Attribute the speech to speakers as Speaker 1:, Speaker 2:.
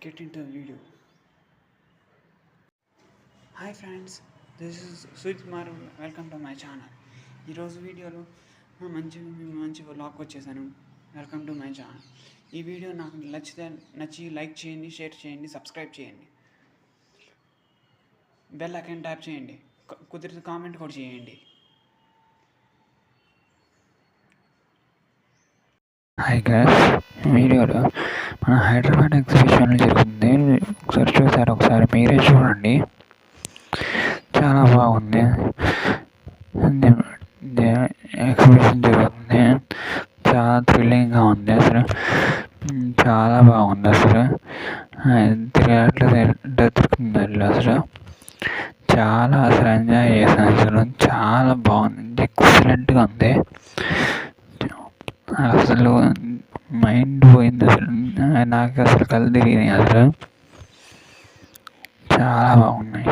Speaker 1: get into the video. Hi friends, this is Sujit Kumar. Welcome to my channel. ఈరోజు వీడియోలో మంచి vlog వచ్చేసాను. Welcome to my channel. ఈ video నాకు నచ్చి లైక్ చేయండి, షేర్ చేయండి, సబ్స్క్రైబ్ చేయండి, బెల్ ఐకాన్ ట్యాప్ చేయండి, కుదిరితే కామెంట్ కూడా చేయండి.
Speaker 2: హాయ్ గైస్, వీడియోలో మన హైదరాబాద్ ఎగ్జిబిషన్లో జరుగుతుంది. ఒకసారి మీరే చూడండి. చాలా బాగుంది. ఎగ్జిబిషన్ జరుగుతుంది. చాలా థ్రిల్లింగ్గా ఉంది. అసలు చాలా బాగుంది. అసలు తిరుగుతుంది. అసలు చాలా ఎంజాయ్ చేశాను. అసలు చాలా బాగుంది. ఎక్సలెంట్గా ఉంది. అసలు మైండ్ పోయింది. అసలు నాకు అసలు కళ్ళు తిరిగినాయి. అసలు చాలా బాగున్నాయి.